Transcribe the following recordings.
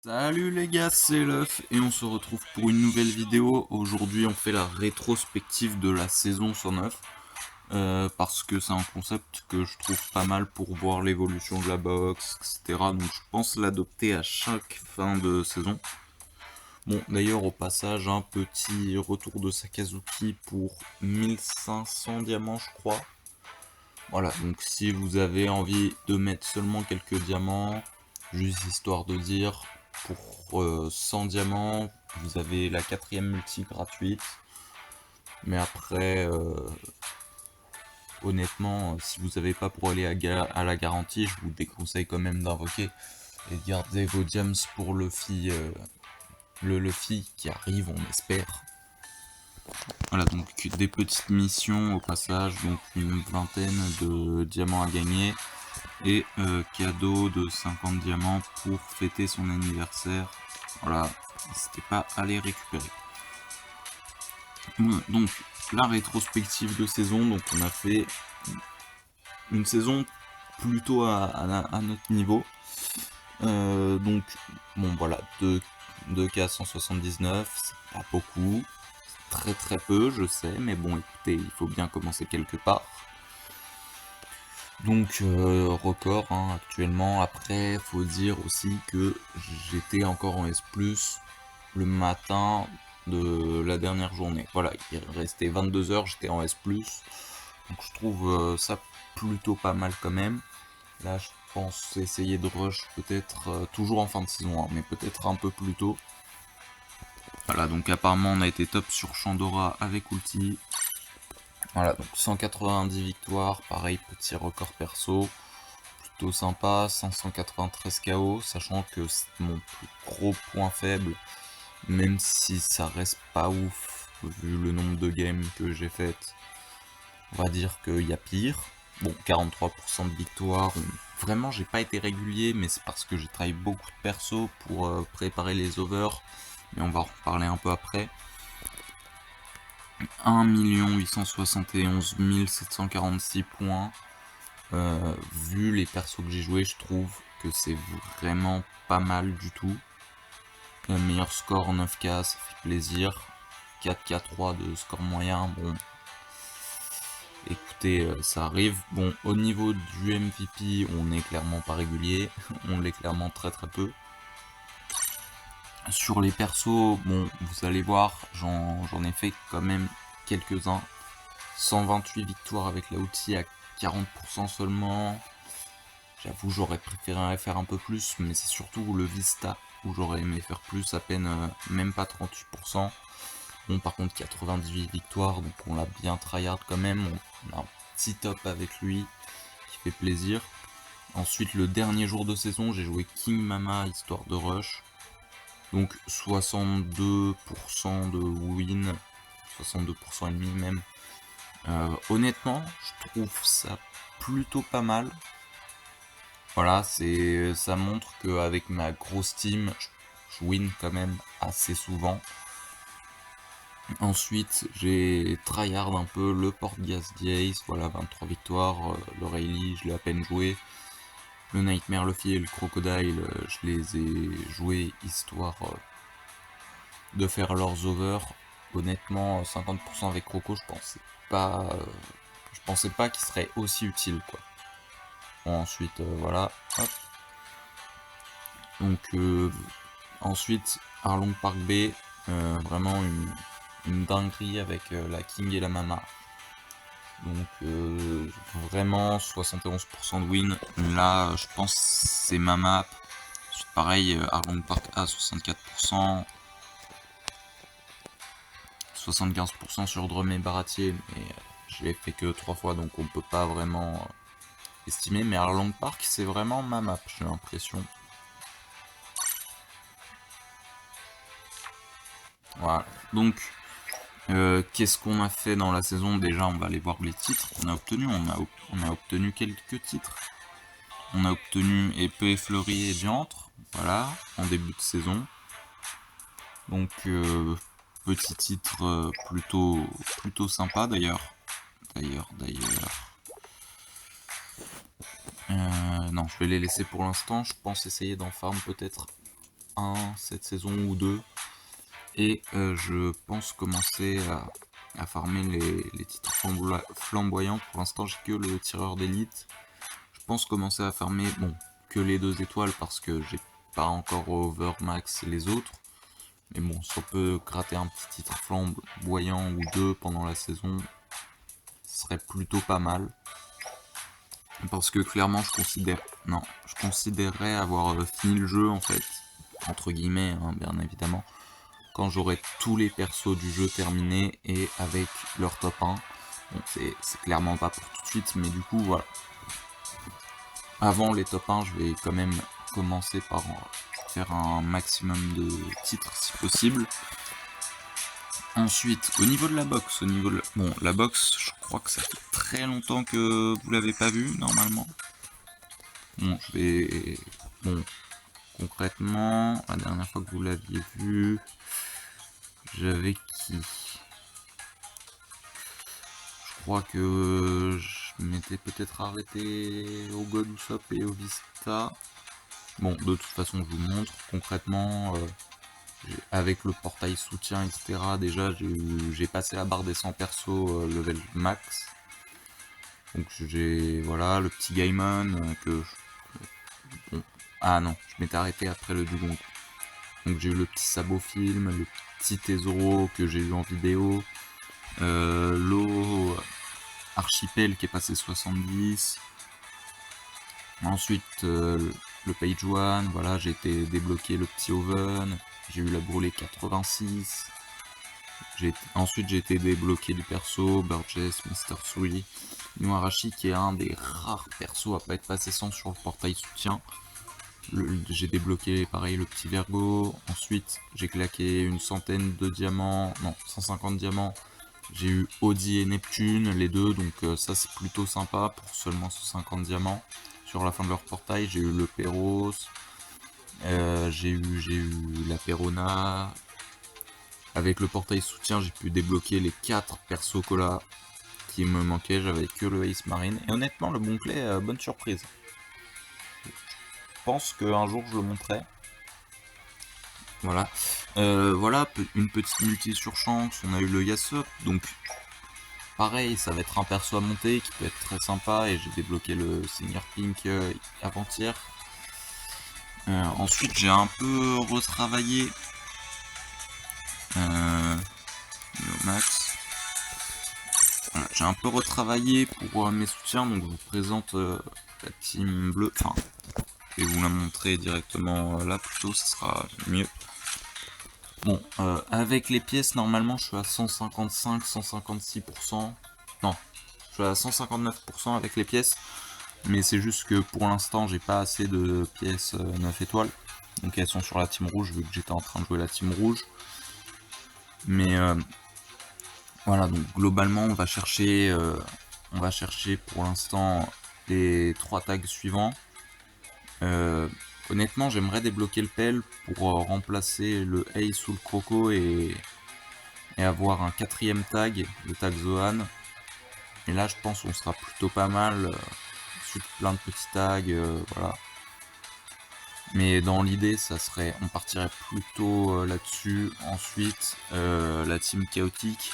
Salut les gars, c'est Luff et on se retrouve pour une nouvelle vidéo. Aujourd'hui on fait la rétrospective de la saison 109 parce que c'est un concept que je trouve pas mal pour voir l'évolution de la box, etc. Donc je pense l'adopter à chaque fin de saison. Bon, d'ailleurs au passage un petit retour de Sakazuki pour 1500 diamants je crois. Voilà, donc si vous avez envie de mettre seulement quelques diamants, juste histoire de dire, pour 100 diamants, vous avez la 4ème multi gratuite. Mais après, honnêtement, si vous n'avez pas pour aller à la garantie, je vous déconseille quand même d'invoquer et de garder vos gems pour le Luffy qui arrive, on espère. Voilà, donc des petites missions au passage, donc une vingtaine de diamants à gagner. Et cadeau de 50 diamants pour fêter son anniversaire. Voilà, n'hésitez pas à les récupérer. Donc, la rétrospective de saison, donc on a fait une saison plutôt à notre niveau. Donc, bon voilà, 2K 179, c'est pas beaucoup, très très peu, je sais, mais bon écoutez, il faut bien commencer quelque part. Donc record hein, actuellement. Après faut dire aussi que j'étais encore en S+, le matin de la dernière journée. Voilà, il restait 22 heures, j'étais en S+. Donc je trouve ça plutôt pas mal quand même. Là je pense essayer de rush peut-être toujours en fin de saison, hein, mais peut-être un peu plus tôt. Voilà, donc apparemment on a été top sur Chandora avec ulti. Voilà, donc 190 victoires, pareil, petit record perso. Plutôt sympa, 593 KO, sachant que c'est mon plus gros point faible, même si ça reste pas ouf, vu le nombre de games que j'ai faites, on va dire qu'il y a pire. Bon, 43% de victoire, vraiment j'ai pas été régulier, mais c'est parce que j'ai travaillé beaucoup de perso pour préparer les overs, mais on va en reparler un peu après. 1 871 746 points. Vu les persos que j'ai joués, je trouve que c'est vraiment pas mal du tout. Le meilleur score en 9K, ça fait plaisir. 4K3 de score moyen, bon. Écoutez, ça arrive. Bon, au niveau du MVP, on n'est clairement pas régulier. On l'est clairement très très peu. Sur les persos, bon, vous allez voir, j'en ai fait quand même quelques-uns. 128 victoires avec la outil à 40% seulement. J'avoue, j'aurais préféré faire un peu plus, mais c'est surtout le Vista où j'aurais aimé faire plus, à peine même pas 38%. Bon, par contre, 98 victoires, donc on l'a bien tryhard quand même. On a un petit top avec lui qui fait plaisir. Ensuite, le dernier jour de saison, j'ai joué King Mama histoire de rush. Donc 62% de win, 62% et demi même. Honnêtement, je trouve ça plutôt pas mal. Voilà, ça montre qu'avec ma grosse team, je win quand même assez souvent. Ensuite, j'ai tryhard un peu le Portgas Jace, voilà, 23 victoires. Le Rayleigh, je l'ai à peine joué. Le Nightmare Luffy et le Crocodile, je les ai joués histoire de faire leurs overs. Honnêtement, 50% avec Croco, je pensais pas qu'il serait aussi utile, quoi. Bon, ensuite, voilà, hop. Donc, ensuite, Arlong Park B, vraiment une dinguerie avec la King et la Mama. Donc, vraiment 71% de win. Là, je pense que c'est ma map. Ensuite, pareil, Arlong Park A, 64%. 75% sur Drum et Baratier, mais je l'ai fait que 3 fois, donc on peut pas vraiment estimer. Mais Arlong Park, c'est vraiment ma map, j'ai l'impression. Voilà, donc qu'est-ce qu'on a fait dans la saison? Déjà, on va aller voir les titres qu'on a obtenus. On a obtenu quelques titres. On a obtenu Épée, Fleurie et Diantre, voilà, en début de saison. Donc, petit titre plutôt sympa d'ailleurs. Non, je vais les laisser pour l'instant. Je pense essayer d'en farm peut-être 1 cette saison ou 2. Et je pense commencer à farmer les titres flamboyants. Pour l'instant, j'ai que le tireur d'élite. Je pense commencer à farmer, bon, que les 2 étoiles parce que j'ai pas encore overmax les autres. Mais bon, si on peut gratter un petit titre flamboyant ou 2 pendant la saison, ce serait plutôt pas mal. Parce que clairement, je considérerais avoir fini le jeu en fait, entre guillemets, hein, bien évidemment, quand j'aurai tous les persos du jeu terminés et avec leur top 1. Bon, c'est clairement pas pour tout de suite, mais du coup, voilà. Avant les top 1, je vais quand même commencer par faire un maximum de titres si possible. Ensuite, au niveau de la box, bon, la box, je crois que ça fait très longtemps que vous l'avez pas vue, normalement. Bon, Bon, concrètement, la dernière fois que vous l'aviez vue, j'avais qui? Je crois que je m'étais peut-être arrêté au God Usopp et au Vista. Bon, de toute façon, je vous montre. Concrètement, avec le portail soutien, etc., déjà, j'ai passé la barre des 100 persos level max. Donc j'ai, voilà, le petit Gaimon bon. Ah non, je m'étais arrêté après le Dugong. Donc j'ai eu le petit Sabot Film, le petit Tesoro que j'ai eu en vidéo, l'eau Archipel qui est passé 70. Ensuite le Page One, voilà, j'ai été débloqué le petit Oven, j'ai eu la brûlée 86. Ensuite j'ai été débloqué du perso, Burgess, Mr. Sui, Inuarashi qui est un des rares persos à pas être passé sans sur le portail soutien. J'ai débloqué pareil le petit Vergo, ensuite j'ai claqué une centaine de diamants, non 150 diamants, j'ai eu Audi et Neptune les deux, donc ça c'est plutôt sympa pour seulement 150 diamants. Sur la fin de leur portail j'ai eu le Perros, j'ai eu la Perona. Avec le portail soutien j'ai pu débloquer les 4 persos cola qui me manquaient, j'avais que le Ace Marine, et honnêtement le Bonclay, bonne surprise. Je pense qu'un jour je le montrerai. Voilà. Voilà, une petite multi sur chance, on a eu le Yasop, donc pareil, ça va être un perso à monter qui peut être très sympa, et j'ai débloqué le Senior Pink avant-hier. Ensuite j'ai un peu retravaillé le max. Voilà, j'ai un peu retravaillé pour mes soutiens, donc je vous présente la team bleue, enfin je vais vous la montrer directement là plutôt, ça sera mieux. Bon, avec les pièces, normalement, je suis à 155, 156%. Non, je suis à 159% avec les pièces. Mais c'est juste que pour l'instant, j'ai pas assez de pièces 9 étoiles. Donc elles sont sur la team rouge, vu que j'étais en train de jouer la team rouge. Mais voilà, donc globalement, on va chercher pour l'instant les 3 tags suivants. Honnêtement, j'aimerais débloquer le PEL pour remplacer le Ace ou le Croco et avoir un 4ème tag, le tag Zohan. Et là, je pense qu'on sera plutôt pas mal. Ensuite, plein de petits tags, voilà. Mais dans l'idée, on partirait plutôt là-dessus. Ensuite, la team chaotique,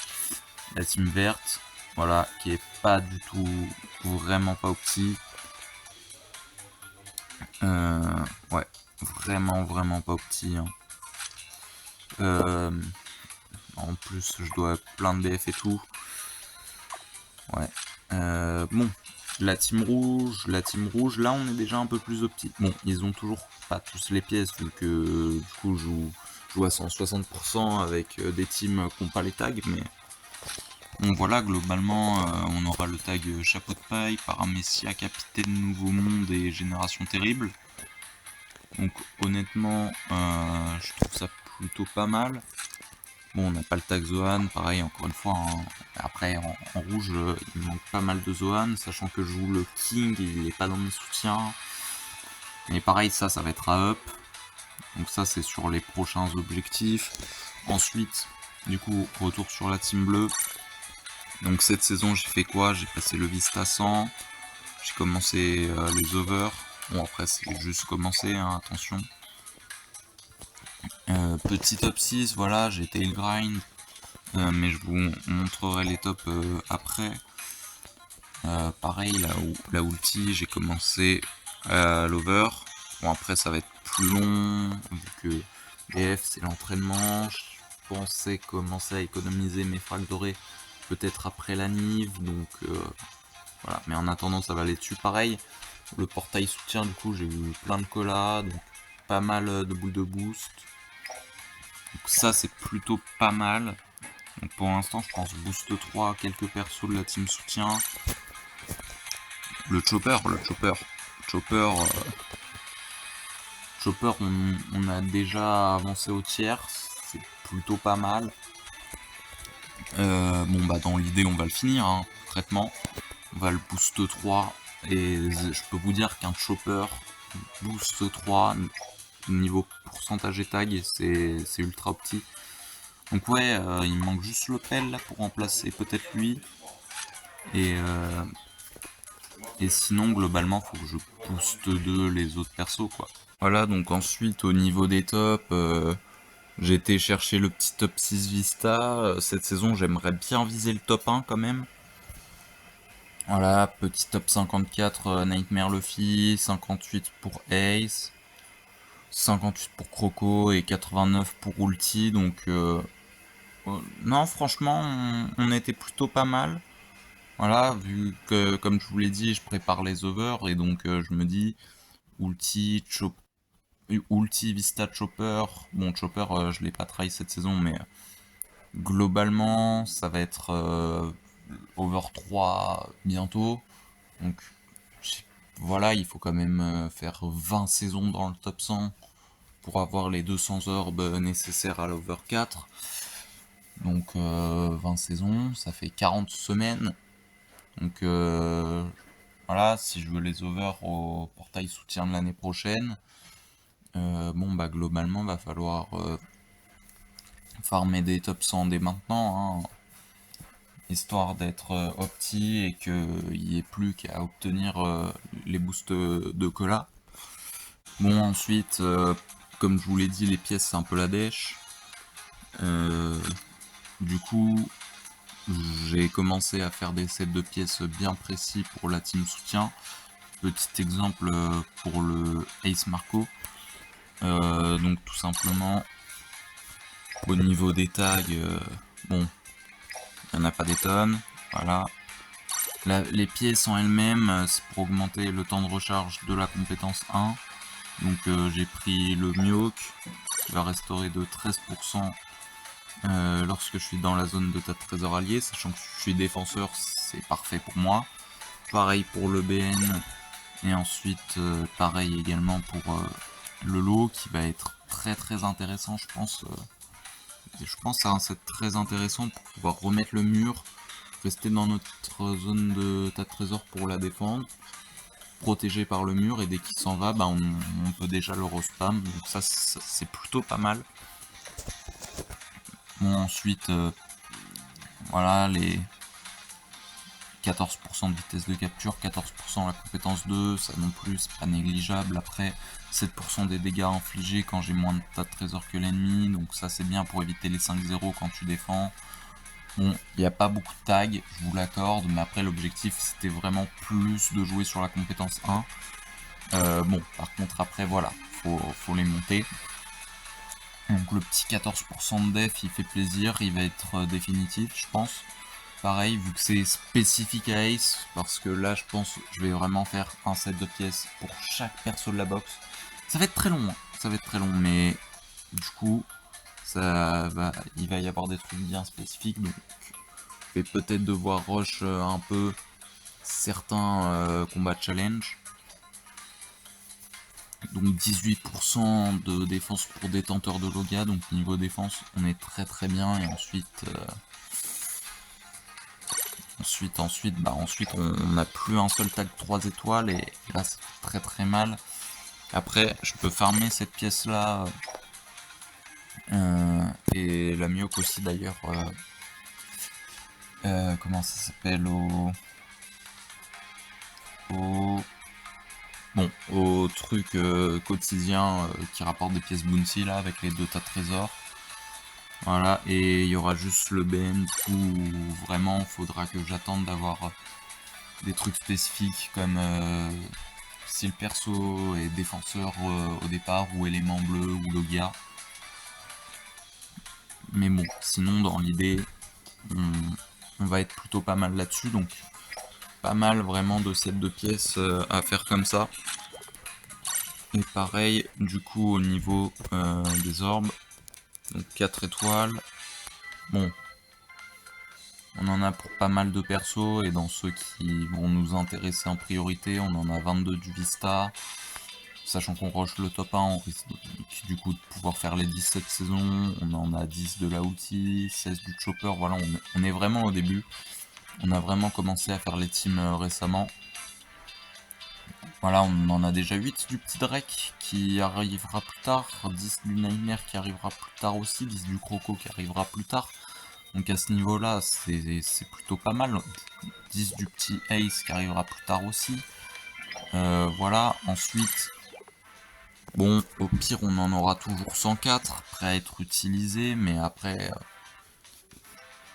la team verte, voilà, qui est pas du tout, vraiment pas opti. Ouais, vraiment pas opti. Hein. En plus, je dois plein de BF et tout. Ouais. Bon, la team rouge, là on est déjà un peu plus opti. Bon, ils ont toujours pas tous les pièces, vu que du coup je joue à 160% avec des teams qui n'ont pas les tags, mais bon voilà, globalement on aura le tag chapeau de paille, Paramessia, capitaine Nouveau Monde et Génération Terrible. Donc honnêtement, je trouve ça plutôt pas mal. Bon, on n'a pas le tag Zohan, pareil, encore une fois, hein. Après en rouge, il me manque pas mal de Zohan, sachant que je joue le King et il n'est pas dans mes soutiens. Mais pareil, ça va être à up. Donc ça, c'est sur les prochains objectifs. Ensuite, du coup, retour sur la team bleue. Donc cette saison, j'ai fait quoi? J'ai passé le Vista 100, j'ai commencé les over. Bon, après, c'est juste commencé, hein, attention. Petit top 6, voilà, j'ai tail grind, mais je vous montrerai les tops après. Pareil, la ulti, j'ai commencé à l'over. Bon, après, ça va être plus long, vu que BF, c'est l'entraînement. Je pensais commencer à économiser mes frags dorés peut-être après la Nive, donc voilà. Mais en attendant, ça va aller dessus. Pareil, le portail soutien, du coup, j'ai eu plein de colas, donc pas mal de boules de boost. Donc ça, c'est plutôt pas mal. Donc pour l'instant, je pense boost 3, quelques persos de la team soutien. Le chopper, chopper, on a déjà avancé au tiers, c'est plutôt pas mal. Bon bah dans l'idée on va le finir, hein, concrètement. On va le boost 3 et je peux vous dire qu'un chopper boost 3 niveau pourcentage et tag c'est ultra opti. Donc ouais, il me manque juste le pelle là pour remplacer peut-être lui. Et sinon globalement faut que je booste 2 les autres persos quoi. Voilà, donc ensuite au niveau des tops, j'ai été chercher le petit top 6 Vista. Cette saison j'aimerais bien viser le top 1 quand même. Voilà, petit top 54 Nightmare Luffy, 58 pour Ace, 58 pour Croco et 89 pour Ulti, donc non franchement on était plutôt pas mal. Voilà, vu que comme je vous l'ai dit je prépare les overs et donc je me dis Ulti, Vista, Chopper. Bon, Chopper, je l'ai pas try cette saison, mais globalement, ça va être over 3 bientôt. Donc, voilà, il faut quand même faire 20 saisons dans le top 100 pour avoir les 200 orbes nécessaires à l'over 4. Donc, 20 saisons, ça fait 40 semaines. Donc, voilà, si je veux les over au portail soutien de l'année prochaine, bon bah globalement va falloir farmer des top 100 dès maintenant, hein, histoire d'être opti et qu'il n'y ait plus qu'à obtenir les boosts de cola. Bon ensuite, comme je vous l'ai dit, les pièces c'est un peu la dèche. Du coup, j'ai commencé à faire des sets de pièces bien précis pour la team soutien. Petit exemple pour le Ace Marco. Donc tout simplement, au niveau des tags, bon, il n'y en a pas des tonnes, voilà. Les pièces en elles-mêmes, c'est pour augmenter le temps de recharge de la compétence 1. Donc j'ai pris le Mihawk, qui va restaurer de 13% lorsque je suis dans la zone de tas de trésors alliés, sachant que je suis défenseur, c'est parfait pour moi. Pareil pour le BN, et ensuite pareil également pour le lot, qui va être très très intéressant, je pense. Je pense que c'est un set très intéressant pour pouvoir remettre le mur, rester dans notre zone de tas de trésors pour la défendre, protégé par le mur, et dès qu'il s'en va, bah on peut déjà le respam, donc ça c'est plutôt pas mal. Bon ensuite, voilà les 14% de vitesse de capture, 14% la compétence 2, ça non plus c'est pas négligeable. Après 7% des dégâts infligés quand j'ai moins de tas de trésors que l'ennemi, donc ça c'est bien pour éviter les 5-0 quand tu défends. Bon, il n'y a pas beaucoup de tags, je vous l'accorde, mais après l'objectif c'était vraiment plus de jouer sur la compétence 1. Bon, par contre après voilà, faut les monter. Donc le petit 14% de def il fait plaisir, il va être définitif je pense. Pareil, vu que c'est spécifique à Ace, parce que là je pense je vais vraiment faire un set de pièces pour chaque perso de la box. Ça va être très long, hein. Ça va être très long, mais du coup il va y avoir des trucs bien spécifiques, donc je vais peut-être devoir rush un peu certains combats challenge. Donc 18% de défense pour détenteur de Loga, donc niveau défense on est très très bien, et ensuite on n'a plus un seul tag 3 étoiles, et là c'est très très mal. Après je peux farmer cette pièce là, et la Mihawk aussi d'ailleurs, comment ça s'appelle, au Bon, au truc quotidien qui rapporte des pièces bounty là avec les 2 tas de trésors. Voilà, et il y aura juste le BM où vraiment faudra que j'attende d'avoir des trucs spécifiques comme style perso et défenseur au départ, ou élément bleu ou Logia. Mais bon, sinon dans l'idée, on va être plutôt pas mal là-dessus, donc pas mal vraiment de sets de pièces à faire comme ça. Et pareil, du coup, au niveau des orbes, donc 4 étoiles. Bon, on en a pour pas mal de persos, et dans ceux qui vont nous intéresser en priorité, on en a 22 du Vista. Sachant qu'on rush le top 1, on risque du coup de pouvoir faire les 17 saisons. On en a 10 de la ulti, 16 du chopper. Voilà, on est vraiment au début. On a vraiment commencé à faire les teams récemment. Voilà, on en a déjà 8 du petit Drake qui arrivera plus tard, 10 du Nightmare qui arrivera plus tard aussi, 10 du Croco qui arrivera plus tard. Donc à ce niveau-là, c'est plutôt pas mal. 10 du petit Ace qui arrivera plus tard aussi. Voilà, ensuite, bon, au pire, on en aura toujours 104 prêts à être utilisés, mais après,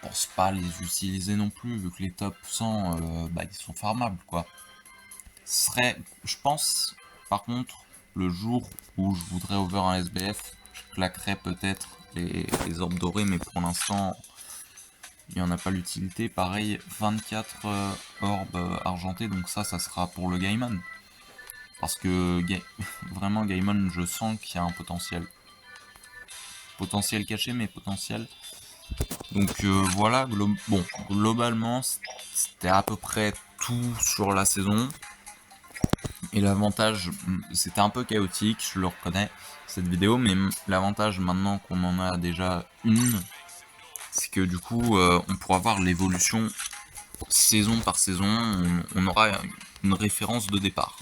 je pense pas les utiliser non plus, vu que les top 100, bah, ils sont farmables, quoi. Ce serait, je pense, par contre, le jour où je voudrais over un SBF, je claquerais peut-être les orbes dorés, mais pour l'instant, il n'y en a pas l'utilité. Pareil, 24 orbes argentés, donc ça sera pour le Gaimon. Parce que vraiment, Gaimon, je sens qu'il y a un potentiel. Potentiel caché, mais potentiel. Donc voilà, bon, globalement, c'était à peu près tout sur la saison. Et l'avantage, c'était un peu chaotique, je le reconnais, cette vidéo, mais l'avantage maintenant qu'on en a déjà une, c'est que du coup, on pourra voir l'évolution saison par saison, on aura une référence de départ.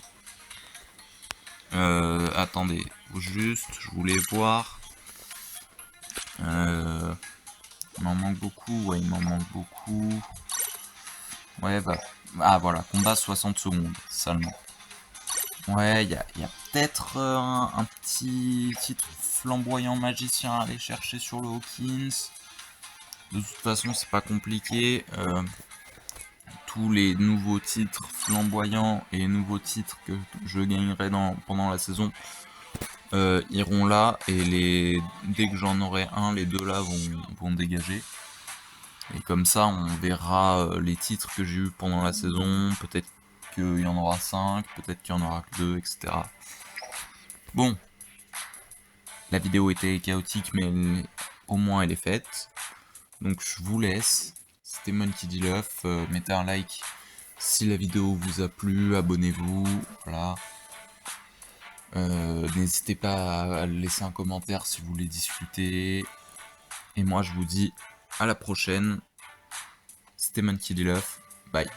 Attendez, juste, je voulais voir. Il m'en manque beaucoup, ouais, il m'en manque beaucoup. Ouais, bah, ah voilà, combat 60 secondes, seulement. Ouais, il y a peut-être un petit titre flamboyant magicien à aller chercher sur le Hawkins. De toute façon, c'est pas compliqué. Tous les nouveaux titres flamboyants et nouveaux titres que je gagnerai pendant la saison iront là, et dès que j'en aurai un, les deux là vont dégager. Et comme ça, on verra les titres que j'ai eu pendant la saison. Peut-être qu'il y en aura 5, peut-être qu'il y en aura que 2, etc. Bon, la vidéo était chaotique, mais au moins elle est faite. Donc je vous laisse. C'était Monkey D. Luff. Mettez un like si la vidéo vous a plu, abonnez-vous. Voilà. N'hésitez pas à laisser un commentaire si vous voulez discuter. Et moi je vous dis à la prochaine. C'était Monkey D. Luff. Bye.